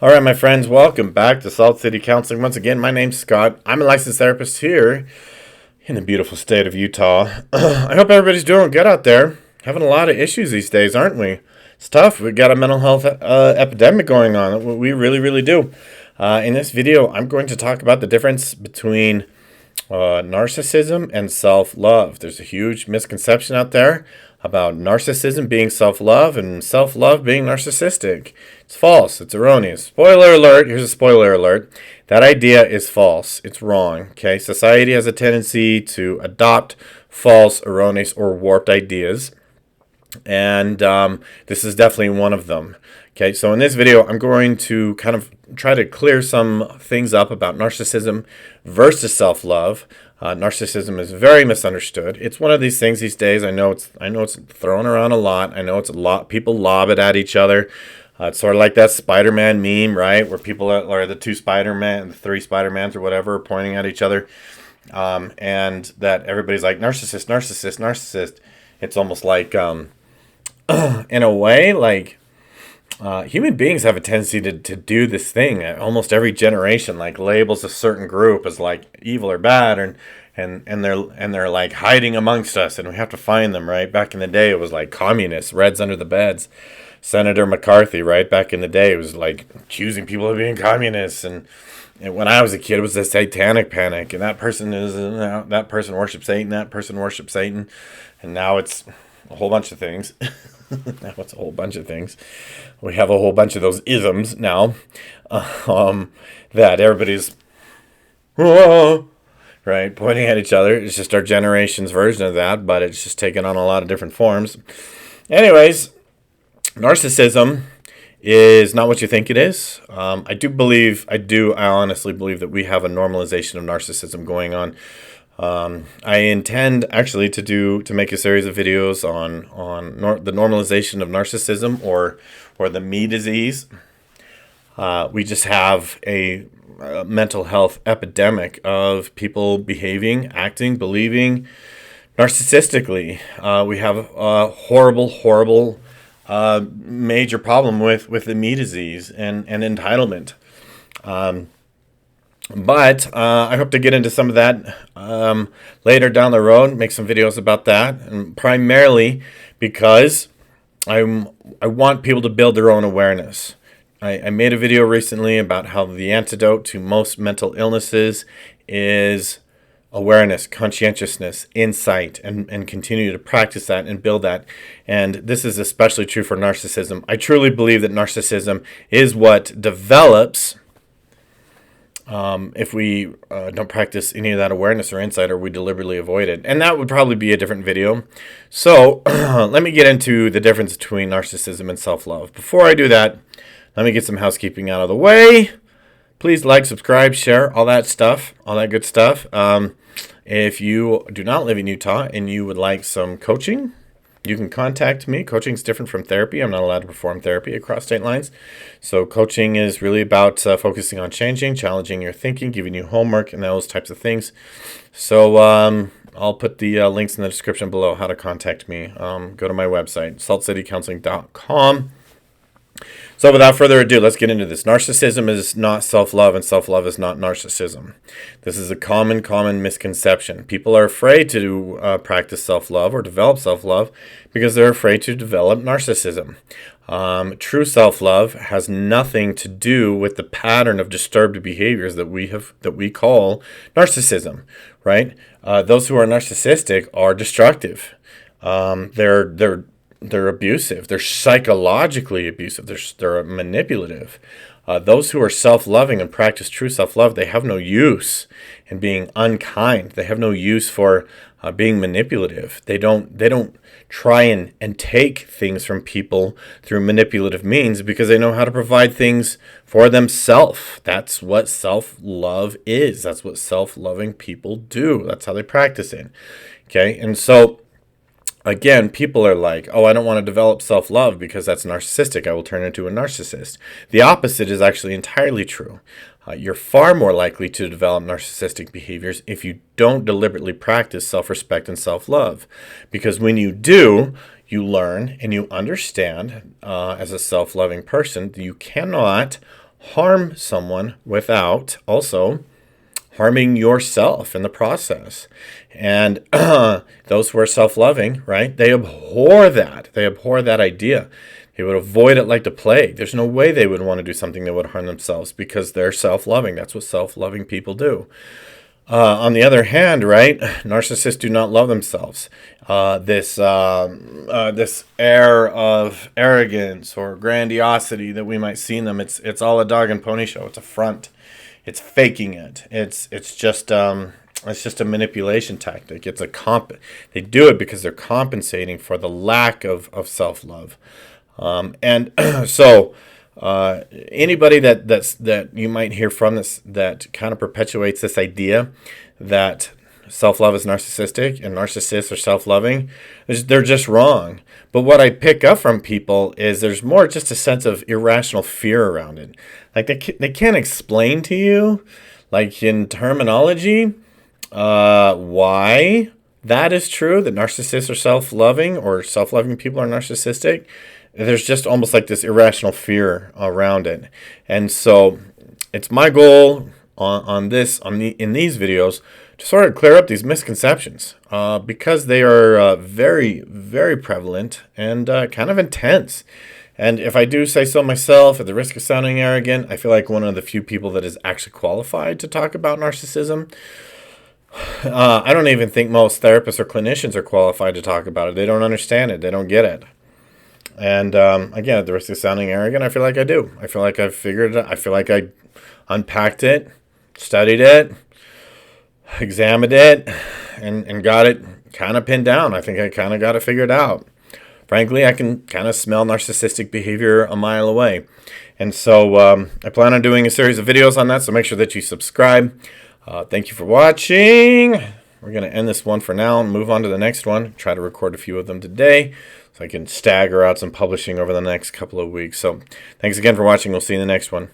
All right, my friends, welcome back to Salt City Counseling. Once again, my name's Scott. I'm a licensed therapist here in the beautiful state of Utah. I hope everybody's doing good out there. Having a lot of issues these days, aren't we? It's tough. We've got a mental health epidemic going on. We really, really do. In this video, I'm going to talk about the difference between narcissism and self-love. There's a huge misconception out there about narcissism being self-love and self-love being narcissistic. It's false. It's erroneous. Spoiler alert. Here's a spoiler alert. That idea is false. It's wrong. Okay. Society has a tendency to adopt false, erroneous, or warped ideas. And this is definitely one of them. Okay, so in this video, I'm going to kind of try to clear some things up about narcissism versus self-love. Narcissism is very misunderstood. It's one of these things these days. I know it's thrown around a lot. I know it's a lot. People lob it at each other. It's sort of like that Spider-Man meme, right? Where people are the two Spider-Man, the three Spider-Mans or whatever, pointing at each other, and that everybody's like narcissist, narcissist, narcissist. It's almost like, in a way, like. Human beings have a tendency to do this thing. Almost every generation like labels a certain group as like evil or bad, and they're like hiding amongst us, and we have to find them. Right back in the day, it was like communists, Reds under the beds. Senator McCarthy, right back in the day, it was like accusing people of being communists, and when I was a kid, it was the satanic panic, and that person worships Satan, that person worships Satan, and now it's a whole bunch of things. Now it's a whole bunch of things. We have a whole bunch of those isms now, that everybody's right pointing at each other. It's just our generation's version of that, but it's just taken on a lot of different forms. Anyways, narcissism is not what you think it is. I honestly believe that we have a normalization of narcissism going on. I intend actually to make a series of videos on the normalization of narcissism or the me disease. We just have a mental health epidemic of people behaving, acting, believing narcissistically. We have a horrible major problem with the me disease and entitlement. But I hope to get into some of that later down the road, make some videos about that, and primarily because I want people to build their own awareness. I made a video recently about how the antidote to most mental illnesses is awareness, conscientiousness, insight, and continue to practice that and build that. And this is especially true for narcissism. I truly believe that narcissism is what develops if we don't practice any of that awareness or insight, or we deliberately avoid it. And that would probably be a different video. So let me get into the difference between narcissism and self-love. Before I do that, let me get some housekeeping out of the way. Please like, subscribe, share, all that stuff, all that good stuff. If you do not live in Utah and you would like some coaching, you can contact me. Coaching is different from therapy. I'm not allowed to perform therapy across state lines. So coaching is really about focusing on challenging your thinking, giving you homework, and those types of things. So I'll put the links in the description below how to contact me. Go to my website, saltcitycounseling.com. So without further ado, let's get into this. Narcissism is not self-love, and self-love is not narcissism. This is a common misconception. People are afraid to practice self-love or develop self-love because they're afraid to develop narcissism. True self-love has nothing to do with the pattern of disturbed behaviors that we call narcissism, right? Those who are narcissistic are destructive. They're abusive. They're psychologically abusive. They're manipulative. Those who are self-loving and practice true self-love, they have no use in being unkind. They have no use for being manipulative. They don't try and take things from people through manipulative means because they know how to provide things for themselves. That's what self-love is. That's what self-loving people do. That's how they practice it. Okay, and so again, people are like, oh, I don't want to develop self-love because that's narcissistic. I will turn into a narcissist. The opposite is actually entirely true. You're far more likely to develop narcissistic behaviors if you don't deliberately practice self-respect and self-love. Because when you do, you learn and you understand as a self-loving person that you cannot harm someone without also harming yourself in the process. And those who are self-loving, right, they abhor that. They abhor that idea. They would avoid it like the plague. There's no way they would want to do something that would harm themselves because they're self-loving. That's what self-loving people do. On the other hand, right, narcissists do not love themselves. This air of arrogance or grandiosity that we might see in them, it's all a dog and pony show. It's a front. It's faking it. It's just a manipulation tactic. It's a They do it because they're compensating for the lack of self-love. And so anybody that you might hear from this that kind of perpetuates this idea that self-love is narcissistic and narcissists are self-loving, they're just wrong. But what I pick up from people is there's more just a sense of irrational fear around it. Like they can't explain to you, like in terminology, why that is true, that narcissists are self-loving or self-loving people are narcissistic. There's just almost like this irrational fear around it. And so it's my goal in these videos to sort of clear up these misconceptions because they are very, very prevalent and kind of intense. And if I do say so myself, at the risk of sounding arrogant, I feel like one of the few people that is actually qualified to talk about narcissism. I don't even think most therapists or clinicians are qualified to talk about it. They don't understand it. They don't get it. And again, at the risk of sounding arrogant, I feel like I do. I feel like I've figured it out. I feel like I unpacked it, studied it, examined it, and got it kind of pinned down. I think I kind of got it figured out. Frankly, I can kind of smell narcissistic behavior a mile away. And so I plan on doing a series of videos on that, so make sure that you subscribe. Thank you for watching. We're going to end this one for now and move on to the next one. Try to record a few of them today so I can stagger out some publishing over the next couple of weeks. So thanks again for watching. We'll see you in the next one.